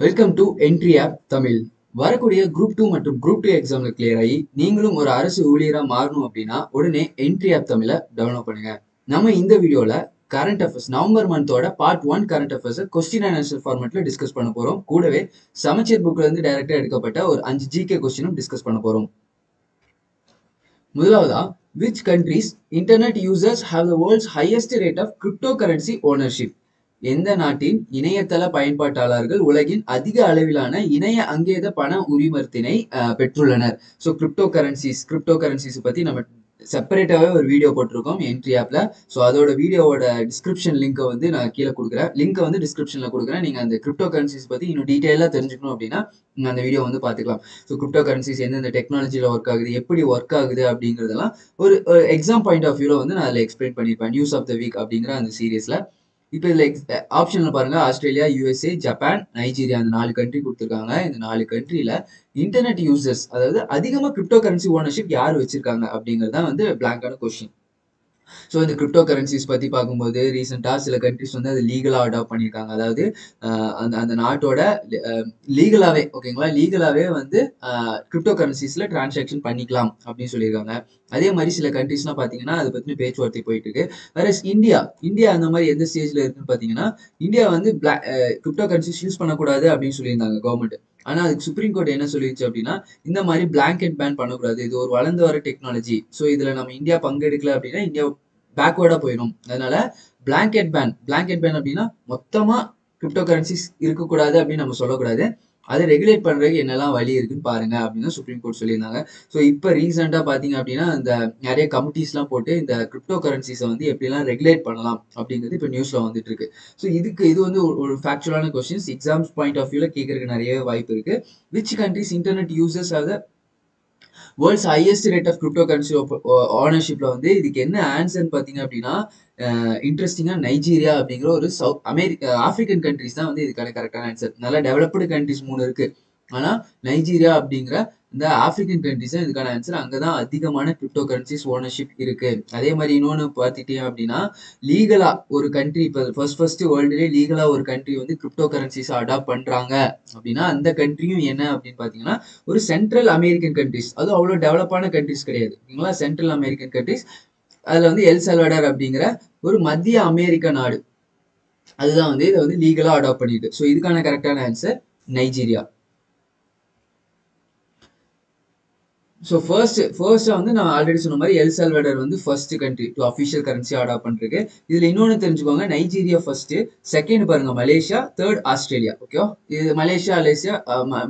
Welcome to entry of Tamil. வரக்கூடிய group 2 மற்றும் group 2 எக்ஸாம்ல கிளியர் ஆகி நீங்களும் ஒரு அரசு ஊழியரா மாறணும் அப்படின்னா உடனே என்ட்ரி ஆப் தமிழை டவுன்லோட் பண்ணுங்க. நம்ம இந்த வீடியோல கரண்ட் அஃபேர்ஸ் நவம்பர் மந்தோட part 1 current affairs question and answer ஃபார்மேட்ல டிஸ்கஸ் பண்ண போறோம். கூடவே சமச்சீர் புக்ல இருந்து டைரக்டா எடுக்கப்பட்ட ஒரு 5 ஜிகே கொஸ்டினும் டிஸ்கஸ் பண்ண போறோம். முதலாவதா, which countries internet users have the world's highest rate of cryptocurrency ownership? எந்த நாட்டின் இணையதள பயன்பாட்டாளர்கள் உலகின் அதிக அளவிலான இணைய அங்கேத பண உரிமத்தினை பெற்றுள்ளனர்? ஸோ கிரிப்டோ கரன்சிஸ் பத்தி நம்ம செப்பரேட்டாவே ஒரு வீடியோ போட்டிருக்கோம் என்ட்ரி ஆப்ல. ஸோ அதோட வீடியோவோட டிஸ்கிரிப்ஷன் லிங்கை வந்து நான் கீழே கொடுக்குறேன். லிங்கை வந்து டிஸ்கிரிப்ஷன்ல கொடுக்குறேன். நீங்க அந்த கிரிப்டோ கரன்சிஸ் பத்தி இன்னும் டீட்டெயிலாக தெரிஞ்சுக்கணும் அப்படின்னா நீங்க அந்த வீடியோ வந்து பார்த்துக்கலாம். ஸோ கிரிப்டோ கரன்சிஸ் எந்தெந்த டெக்னாலஜியில் ஒர்க் ஆகுது, எப்படி ஒர்க் ஆகுது அப்படிங்கிறதெல்லாம் ஒரு எக்ஸாம் பாயிண்ட் ஆஃப் வியூல வந்து நான் அதில் எக்ஸ்பிளைன் பண்ணியிருப்பேன். நியூஸ் ஆஃப் த வீக் அப்படிங்கிற அந்த சீரீஸ்ல. இப்போ இதுல ஆப்ஷன்ல பாருங்க, ஆஸ்திரேலியா, யுஎஸ்ஏ, ஜப்பான், நைஜீரியா, அந்த 4 கண்ட்ரி கொடுத்துருக்காங்க. இந்த 4 கண்ட்ரில இன்டர்நெட் யூசர்ஸ், அதாவது அதிகமா கிரிப்டோ கரன்சி ஓனர்ஷிப் யார் வச்சிருக்காங்க அப்படிங்கிறது தான் வந்து பிளாங்கான கொஸ்டின். ஸோ இந்த கிரிப்டோ கரன்சிஸ் பற்றி பார்க்கும்போது ரீசெண்டாக சில கண்ட்ரிஸ் வந்து அது லீகலாக அடாப்ட் பண்ணியிருக்காங்க. அதாவது அந்த அந்த நாட்டோட லீகலாகவே, ஓகேங்களா, லீகலாகவே வந்து கிரிப்டோ கரன்சிஸில் டிரான்சாக்ஷன் பண்ணிக்கலாம் அப்படின்னு சொல்லியிருக்காங்க. அதே மாதிரி சில கண்ட்ரிஸ்லாம் பார்த்தீங்கன்னா அதை பற்றி பேச்சுவார்த்தை போயிட்டு இருக்கு. வேற இந்தியா அந்த மாதிரி எந்த ஸ்டேஜில் இருக்குன்னு பார்த்தீங்கன்னா, இந்தியா வந்து கிரிப்டோ கரன்சிஸ் யூஸ் பண்ணக்கூடாது அப்படின்னு சொல்லியிருந்தாங்க கவர்மெண்ட். ஆனா அதுக்கு சுப்ரீம் கோர்ட் என்ன சொல்லிடுச்சு அப்படின்னா, இந்த மாதிரி பிளாங்கெட் பேன் பண்ணக்கூடாது, இது ஒரு வளர்ந்து வர டெக்னாலஜி. ஸோ இதுல நம்ம இந்தியா பங்கெடுக்கல அப்படின்னா இந்தியா பேக்வேர்டா போயிடும். அதனால பிளாங்கெட் பேன் அப்படின்னா மொத்தமா கிரிப்டோ கரன்சிஸ் இருக்கக்கூடாது அப்படின்னு நம்ம சொல்லக்கூடாது. அதை ரெகுலேட் பண்றதுக்கு என்னெல்லாம் வழி இருக்குன்னு பாருங்க அப்படின்னு சுப்ரீம் கோர்ட் சொல்லியிருந்தாங்க. ஸோ இப்போ ரீசெண்டா பாத்தீங்க அப்படின்னா இந்த நிறைய கமிட்டிஸ் எல்லாம் போட்டு இந்த கிரிப்டோ கரன்சிஸை வந்து எப்படிலாம் ரெகுலேட் பண்ணலாம் அப்படிங்கிறது இப்போ நியூஸ்ல வந்துட்டு இருக்கு. ஸோ இது வந்து ஒரு ஃபேக்சுவலான கொஸ்டின்ஸ், எக்ஸாம்ஸ் பாயிண்ட் ஆஃப் வியூல கேட்கறதுக்கு நிறைய வாய்ப்பு இருக்கு. Which countries internet users are the world's highest rate of crypto currency ஓனர்ஷிப்ல வந்து இதுக்கு என்ன ஆன்சர் பாத்தீங்க அப்படின்னா, இன்ட்ரெஸ்டிங்கா நைஜீரியா அப்படிங்கிற ஒரு ஆப்பிரிக்கன் கண்ட்ரிஸ் தான் வந்து இதுக்கான கரெக்டான ஆன்சர். நல்லா டெவலப்டு கண்ட்ரிஸ் 3 இருக்கு. ஆனா நைஜீரியா அப்படிங்கிற இந்த ஆப்பிரிக்கன் கண்ட்ரிஸ் தான் இதுக்கான ஆன்சர். அங்கதான் அதிகமான கிரிப்டோ கரன்சிஸ் ஓனர்ஷிப் இருக்கு. அதே மாதிரி இன்னொன்னு பார்த்துட்டீங்க அப்படின்னா, லீகலா ஒரு கண்ட்ரி இப்போ ஃபர்ஸ்ட் வேர்ல்டுலேயே லீகலா ஒரு கண்ட்ரி வந்து கிரிப்டோ கரன்சிஸ் அடாப்ட் பண்றாங்க அப்படின்னா அந்த கண்ட்ரியும் என்ன அப்படின்னு பாத்தீங்கன்னா ஒரு சென்ட்ரல் அமெரிக்கன் கண்ட்ரிஸ். அதுவும் அவ்வளவு டெவலப்பான கண்ட்ரிஸ் கிடையாது, ஓகேங்களா, சென்ட்ரல் அமெரிக்கன் கண்ட்ரிஸ். அதுல வந்து எல் சல்வடார் அப்படிங்கிற ஒரு மத்திய அமெரிக்க நாடு அதுதான் வந்து இதை வந்து லீகலா அடாப்ட் பண்ணிட்டு. ஸோ இதுக்கான கரெக்டான ஆன்சர் நைஜீரியா. ஸோ ஃபர்ஸ்ட் வந்து நான் ஆல்ரெடி சொன்ன மாதிரி எல் சல்வடார் வந்து first country to official currency adopt பண்றதுக்கு. இதுல இன்னொன்னு தெரிஞ்சுக்கோங்க, நைஜீரியா ஃபர்ஸ்ட், செகண்ட் பாருங்க மலேசியா, தேர்ட் ஆஸ்திரேலியா. ஓகேவா, இது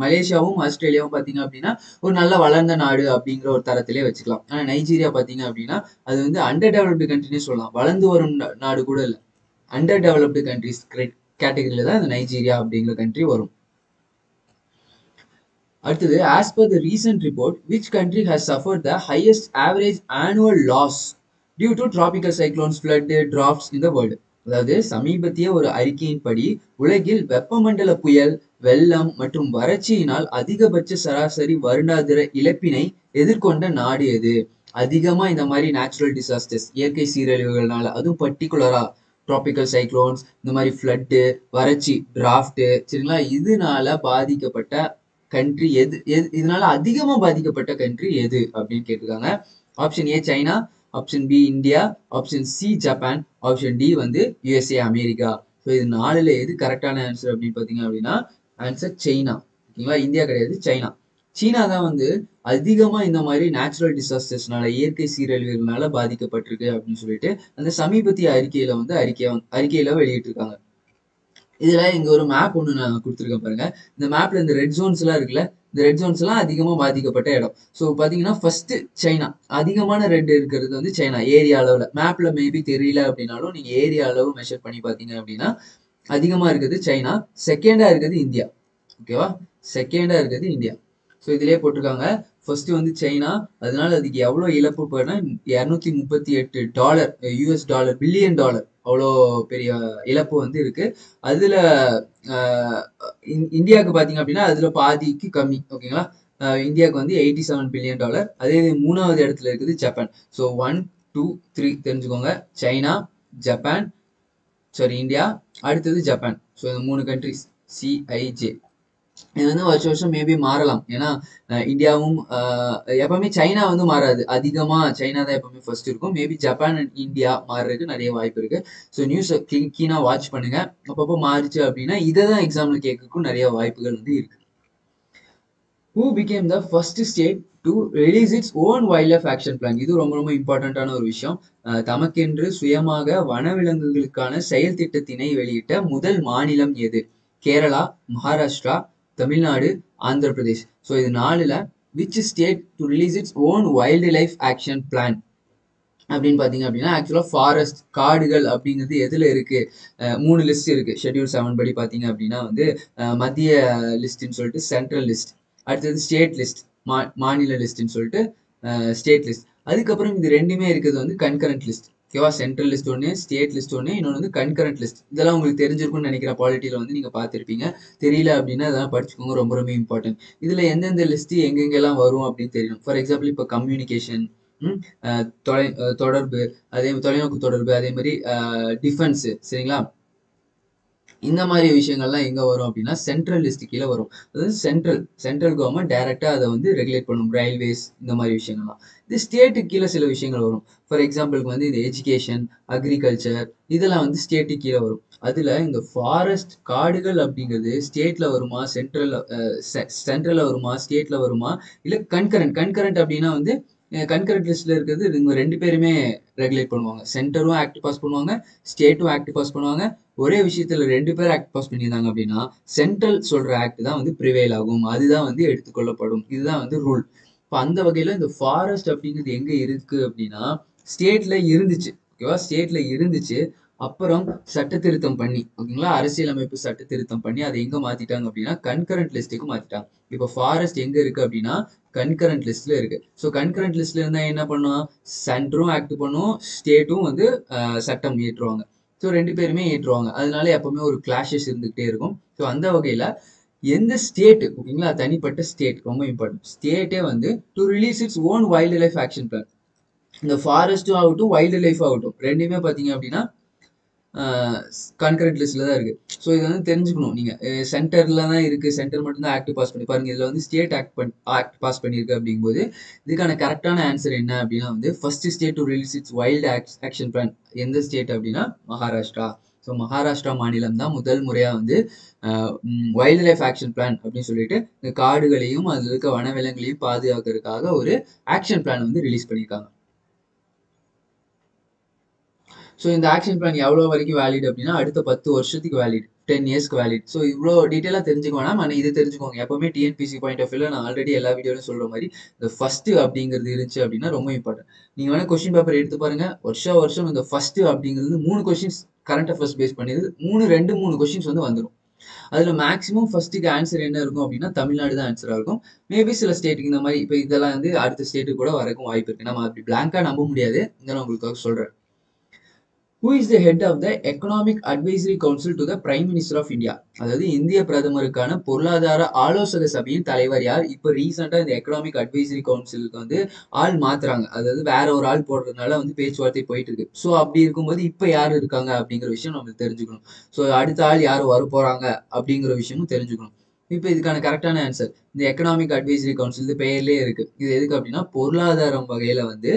மலேசியாவும் ஆஸ்திரேலியாவும் பாத்தீங்க அப்படின்னா ஒரு நல்ல வளர்ந்த நாடு அப்படிங்கிற ஒரு தரத்திலே வச்சுக்கலாம். ஆனா நைஜீரியா பாத்தீங்க அப்படின்னா அது வந்து அண்டர் டெவலப்டு கண்ட்ரின்னு சொல்லலாம், வளர்ந்து வரும் நாடு கூட இல்லை, அண்டர் டெவலப்டு கண்ட்ரிஸ் கேட்டகரியில தான் இந்த நைஜீரியா அப்படிங்கிற கண்ட்ரி வரும். அடுத்தது, as per the recent report, which country has suffered the highest average annual loss due to tropical cyclones, flood, droughts in the world? அதாவது சமீபத்திய ஒரு அறிக்கையின்படி உலகில் வெப்பமண்டல புயல், வெள்ளம் மற்றும் வறட்சியினால் அதிகபட்ச சராசரி வருடாந்திர இழப்பினை எதிர்கொண்ட நாடு எது? அதிகமா இந்த மாதிரி நேச்சுரல் டிசாஸ்டர்ஸ், இயற்கை சீரழிவுகள்னால, அதுவும் பர்டிகுலரா டிராபிக்கல் சைக்ளோன்ஸ், இந்த மாதிரி ஃப்ளட்டு, வறட்சி, டிராஃப்ட், சரிங்களா, இதனால பாதிக்கப்பட்ட கண்ட்ரி எது, இதனால அதிகமா பாதிக்கப்பட்ட கண்ட்ரி எது அப்படின்னு கேட்டிருக்காங்க. Option A China, option B India, option C Japan, option D வந்து யுஎஸ்ஏ அமெரிக்கா. ஸோ இது 4ல எது கரெக்டான ஆன்சர் அப்படின்னு பாத்தீங்க அப்படின்னா ஆன்சர் சைனா. ஓகேங்களா, இந்தியா கிடையாது, சைனா. சீனா தான் வந்து அதிகமா இந்த மாதிரி நேச்சுரல் டிசாஸ்டர்ஸ்னால, இயற்கை சீரழிவுகள்னால பாதிக்கப்பட்டிருக்கு அப்படின்னு சொல்லிட்டு அந்த சமீபத்திய அறிக்கையில வந்து அறிக்கையில வெளியிட்டிருக்காங்க. இதுல இங்க ஒரு மேப் ஒண்ணு நான் கொடுத்துருக்கேன் பாருங்க. இந்த மேப்ல இந்த ரெட் ஜோன்ஸ் எல்லாம் இருக்குல்ல, இந்த ரெட் ஜோன்ஸ் எல்லாம் அதிகமா பாதிக்கப்பட்ட இடம். ஸோ பாத்தீங்கன்னா ஃபர்ஸ்ட் சைனா, அதிகமான ரெட் இருக்கிறது வந்து சைனா ஏரியா அளவுல. மேப்ல மேபி தெரியல அப்படின்னாலும் நீங்க ஏரியா அளவு மெஷர் பண்ணி பாத்தீங்க அப்படின்னா அதிகமா இருக்கிறது சைனா, செகண்டா இருக்கிறது இந்தியா. ஓகேவா, செகண்டா இருக்கிறது இந்தியா. ஸோ இதுலயே போட்டிருக்காங்க ஃபர்ஸ்ட் வந்து சைனா. அதனால அதுக்கு எவ்வளவு இழப்பு போனா $238 யூஎஸ் டாலர், பில்லியன் டாலர், அவ்வளோ பெரிய இழப்பு வந்து இருக்கு. அதுல இந்தியாவுக்கு பாத்தீங்க அப்படின்னா அதுல பாதிக்கு கம்மி. ஓகேங்களா, இந்தியாவுக்கு வந்து $87 பில்லியன். அதே 3வது இடத்துல இருக்குது ஜப்பான். ஸோ 1 2 3 தெரிஞ்சுக்கோங்க, சைனா, ஜப்பான், சாரி இந்தியா, அடுத்தது ஜப்பான். ஸோ இந்த 3 கண்ட்ரிஸ் சிஐஜே. இது வந்து வருஷம் வருஷம் மேபி மாறலாம். ஏன்னா இந்தியாவும் எப்பவுமே சைனா வந்து மாறாது. அதிகமா சைனா தான் எப்பவுமே ஃபர்ஸ்ட் இருக்கும். மேபி ஜப்பான் அண்ட் இந்தியா மாறுறதுக்கு நிறைய வாய்ப்பு இருக்கு. ஸோ நியூஸை கீனா வாட்ச் பண்ணுங்க. அப்பப்போ மாறிச்சு அப்படின்னா இதை தான் எக்ஸாம்ல கேட்கறதுக்கும் நிறைய வாய்ப்புகள் வந்து இருக்கு. Who became the first state to release its own wildlife action plan? இது ரொம்ப ரொம்ப இம்பார்ட்டன்டான ஒரு விஷயம். தமக்கென்று சுயமாக வனவிலங்குகளுக்கான செயல் திட்டத்தினை வெளியிட்ட முதல் மாநிலம் எது? கேரளா, மகாராஷ்டிரா, தமிழ்நாடு, ஆந்திர பிரதேஷ். ஸோ இது நாலுல which state to release its own wild life action plan அப்படின்னு பாத்தீங்க அப்படின்னா ஆக்சுவலா ஃபாரஸ்ட் காடுகள் அப்படிங்கிறது எதுல இருக்கு? 3 லிஸ்ட் இருக்கு. ஷெட்யூல் 7 படி பாத்தீங்க அப்படின்னா வந்து மத்திய லிஸ்ட்னு சொல்லிட்டு சென்ட்ரல் லிஸ்ட், அடுத்தது ஸ்டேட் லிஸ்ட் மாநில லிஸ்ட்னு சொல்லிட்டு ஸ்டேட் லிஸ்ட், அதுக்கப்புறம் இது ரெண்டுமே இருக்கிறது வந்து கன்கரண்ட் லிஸ்ட். ஓகேவா? சென்ட்ரல் லிஸ்ட் ஒன்று, ஸ்டேட் லிஸ்ட் ஒன்று, இன்னொன்று வந்து கன்கரண்ட் லிஸ்ட். இதெல்லாம் உங்களுக்கு தெரிஞ்சிருக்கும்னு நினைக்கிற பாலிட்டியில வந்து நீங்க பார்த்துருப்பீங்க. தெரியல அப்படின்னா இதெல்லாம் படிச்சுக்கோங்க, ரொம்ப ரொம்ப இம்பார்ட்டன்ட். இதுல எந்தெந்த லிஸ்ட் எங்கெங்கெல்லாம் வரும் அப்படின்னு தெரியணும். ஃபார் எக்ஸாம்பிள் இப்போ கம்யூனிகேஷன், தொடர்பு, அதே தொலைநோக்கு தொடர்பு, அதே மாதிரி டிஃபென்ஸ், சரிங்களா? இந்த மாதிரி விஷயங்கள்லாம் எங்க வரும் அப்படின்னா சென்ட்ரல் லிஸ்ட் கீழே வரும். அதாவது சென்ட்ரல் கவர்மெண்ட் டைரக்டா அதை வந்து ரெகுலேட் பண்ணும். ரயில்வேஸ் இந்த மாதிரி விஷயங்கள்லாம். இது ஸ்டேட்டுக்கு கீழே சில விஷயங்கள் வரும். ஃபார் எக்ஸாம்பிளுக்கு வந்து இந்த எஜுகேஷன், அக்ரிகல்ச்சர் இதெல்லாம் வந்து ஸ்டேட்டுக்கு கீழே வரும். அதுல இந்த ஃபாரஸ்ட் காடுகள் அப்படிங்கிறது ஸ்டேட்ல வருமா, சென்ட்ரல்ல வருமா, ஸ்டேட்ல வருமா, இல்ல கன்கரண்ட் அப்படின்னா வந்து கன்கரண்ட் லிஸ்ட்ல இருக்கிறது இவங்க ரெண்டு பேருமே ரெகுலேட் பண்ணுவாங்க. சென்டரும் ஆக்ட் பாஸ் பண்ணுவாங்க, ஸ்டேட்டும் ஆக்ட் பாஸ் பண்ணுவாங்க. ஒரே விஷயத்துல ரெண்டு பேர் ஆக்ட் பாஸ் பண்ணியிருந்தாங்க அப்படின்னா சென்ட்ரல் சொல்ற ஆக்ட் தான் வந்து ப்ரிவேல் ஆகும். அதுதான் வந்து எடுத்துக்கொள்ளப்படும். இதுதான் வந்து ரூல். இப்போ அந்த வகையில இந்த ஃபாரஸ்ட் அப்படிங்கிறது எங்க இருக்கு அப்படின்னா ஸ்டேட்ல இருந்துச்சு. ஓகேவா? ஸ்டேட்ல இருந்துச்சு. அப்புறம் சட்ட திருத்தம் பண்ணி, ஓகேங்களா, அரசியலமைப்பு சட்ட திருத்தம் பண்ணி அதை எங்க மாத்திட்டாங்க அப்படின்னா கன்கரண்ட் லிஸ்ட்டுக்கு மாத்திட்டாங்க. இப்போ ஃபாரஸ்ட் எங்க இருக்கு அப்படின்னா கன்கரண்ட் லிஸ்ட்ல இருக்கு. ஸோ கன்கரண்ட் லிஸ்ட்ல இருந்தா என்ன பண்ணும்? சென்டரும் ஆக்ட் பண்ணும், ஸ்டேட்டும் வந்து சட்டம் இயற்றுவாங்க. ஸோ ரெண்டு பேருமே ஏற்றுவாங்க. அதனால எப்பவுமே ஒரு கிளாஷஸ் இருந்துகிட்டே இருக்கும். ஸோ அந்த வகையில எந்த ஸ்டேட், ஓகேங்களா, தனிப்பட்ட ஸ்டேட் ரொம்ப இம்பார்ட்டன்ட். ஸ்டேட்டே வந்து to release its own wild life action plan. இந்த ஃபாரஸ்டும் ஆகட்டும், வைல்டு லைஃப் ஆகட்டும், ரெண்டுமே பாத்தீங்க அப்படின்னா கன்கரண்ட் லிஸ்ட்ல தான் இருக்கு. ஸோ இதை வந்து தெரிஞ்சுக்கணும் நீங்க. சென்டர்ல தான் இருக்கு, சென்டர் மட்டும் தான் ஆக்ட் பாஸ் பண்ணி பாருங்க. இதுல வந்து ஸ்டேட் ஆக்ட் பாஸ் பண்ணிருக்கு அப்படிங்கும்போது இதுக்கான கரெக்டான ஆன்சர் என்ன அப்படின்னா வந்து first state to release it's wild action plan எந்த ஸ்டேட் அப்படின்னா மகாராஷ்டிரா. ஸோ மகாராஷ்டிரா மாநிலம் தான் முதல் முறையா வந்து வைல்டு லைஃப் ஆக்ஷன் பிளான் அப்படின்னு சொல்லிட்டு இந்த காடுகளையும் அதுல இருக்க வனவிலங்குகளையும் பாதுகாக்கிறதுக்காக ஒரு ஆக்ஷன் பிளான் வந்து ரிலீஸ் பண்ணியிருக்காங்க. ஸோ இந்த ஆக்ஷன் பிளான் எவ்வளோ வரைக்கும் வேலிட் அப்படின்னா அடுத்த 10 வருஷத்துக்கு வேலிட், 10 இயர்ஸ்க்கு வேலிட். ஸோ இவ்வளோ டீட்டெயிலாக தெரிஞ்சுக்க வேணாம், ஆனால் இது தெரிஞ்சுக்கோங்க. எப்பவுமே டிஎன்பிசி பாயிண்ட் ஆஃப் வியூல நான் ஆல்ரெடி எல்லா வீடியோலையும் சொல்ற மாதிரி இந்த ஃபர்ஸ்ட் அப்படிங்கிறது இருந்துச்சு அப்படின்னா ரொம்ப இம்பார்ட்டன்ட். நீங்க வேணா கொஸ்டின் பேப்பர் எடுத்து பாருங்க. வருஷம் இந்த ஃபர்ஸ்ட் அப்படிங்கிறது 3 கொஸ்டின்ஸ் கரண்ட் அஃபேர்ஸ் பேஸ் பண்ணியது. 3 கொஸ்டின்ஸ் வந்து வந்துடும். அதுல மேக்ஸிமம் ஃபர்ஸ்ட்டுக்கு ஆன்சர் என்ன இருக்கும் அப்படின்னா தமிழ்நாடு தான் ஆன்சரா இருக்கும். மேபி சில ஸ்டேட்டுக்கு இந்த மாதிரி இப்போ இதெல்லாம் வந்து அடுத்த ஸ்டேட்டுக்கு கூட வரக்கும் வாய்ப்பு இருக்கு. நம்ம அப்படி பிளாங்கா நம்ப முடியாது. இதெல்லாம் உங்களுக்காக சொல்றேன். Who is the head of the Economic Advisory Council to the Prime Minister of India? அதாவது இந்திய பிரதமருக்கான பொருளாதார ஆலோசக சபையின் தலைவர் யார்? இப்போ ரீசெண்டா இந்த எக்கனாமிக் அட்வைசரி கவுன்சிலுக்கு வந்து ஆள் மாத்துறாங்க. அதாவது வேற ஒரு ஆள் போடுறதுனால வந்து பேச்சுவார்த்தை போயிட்டு இருக்கு. ஸோ அப்படி இருக்கும்போது இப்போ யார் இருக்காங்க அப்படிங்கிற விஷயம் நம்ம தெரிஞ்சுக்கணும். ஸோ அடுத்த ஆள் யார் வர போறாங்க அப்படிங்கிற விஷயமும் தெரிஞ்சுக்கணும். இப்போ இதுக்கான கரெக்டான ஆன்சர் இந்த எக்கனாமிக் அட்வைசரி கவுன்சில் இது பெயர்லேயே இருக்கு. இது எதுக்கு அப்படின்னா பொருளாதாரம் வகையில வந்து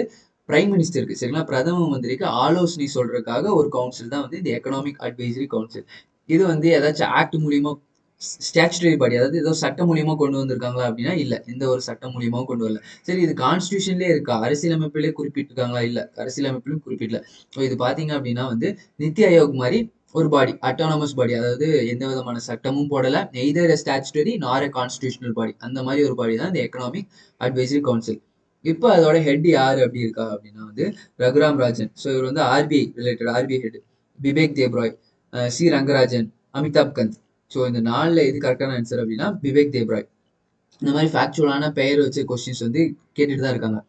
பிரைம் மினிஸ்டருக்கு, சரிங்களா, பிரதம மந்திரிக்கு ஆலோசனை சொல்றதுக்காக ஒரு கவுன்சில் தான் வந்து இந்த எக்கனாமிக் அட்வைசரி கவுன்சில். இது வந்து ஏதாச்சும் ஆக்ட் மூலியமா, ஸ்டாச்சுட்டரி பாடி, அதாவது ஏதோ சட்டம் மூலியமா கொண்டு வந்திருக்காங்களா அப்படின்னா இல்ல, எந்த ஒரு சட்டம் மூலியமாவும் கொண்டு வரல. சரி, இது கான்ஸ்டியூஷன்லேயே இருக்கா, அரசியலமைப்பிலே குறிப்பிட்டிருக்காங்களா? இல்ல, அரசியலமைப்பிலும் குறிப்பிடல. ஸோ இது பாத்தீங்க அப்படின்னா வந்து நித்தி ஆயோக் மாதிரி ஒரு பாடி, அட்டானமஸ் பாடி, அதாவது எந்த விதமான சட்டமும் போடல, நெய்தர் ஸ்டாச்சுட்டரி நார் கான்ஸ்டியூஷனல் பாடி, அந்த மாதிரி ஒரு பாடி தான் இந்த எக்கனாமிக் அட்வைசரி கவுன்சில். இப்போ அதோட ஹெட் யாரு அப்படி இருக்கா அப்படின்னா வந்து ரகுராம் ராஜன். ஸோ இவர் வந்து RBI related RBI head. Bibek Debroy, C Rangarajan, Amitabh Kant. So இந்த நாளில் எது கரெக்டான ஆன்சர் அப்படின்னா பிபேக் தேப்ராய். இந்த மாதிரி ஃபேக்சுவலான பெயர் வச்சு கொஸ்டின்ஸ் வந்து கேட்டுட்டு தான் இருக்காங்க.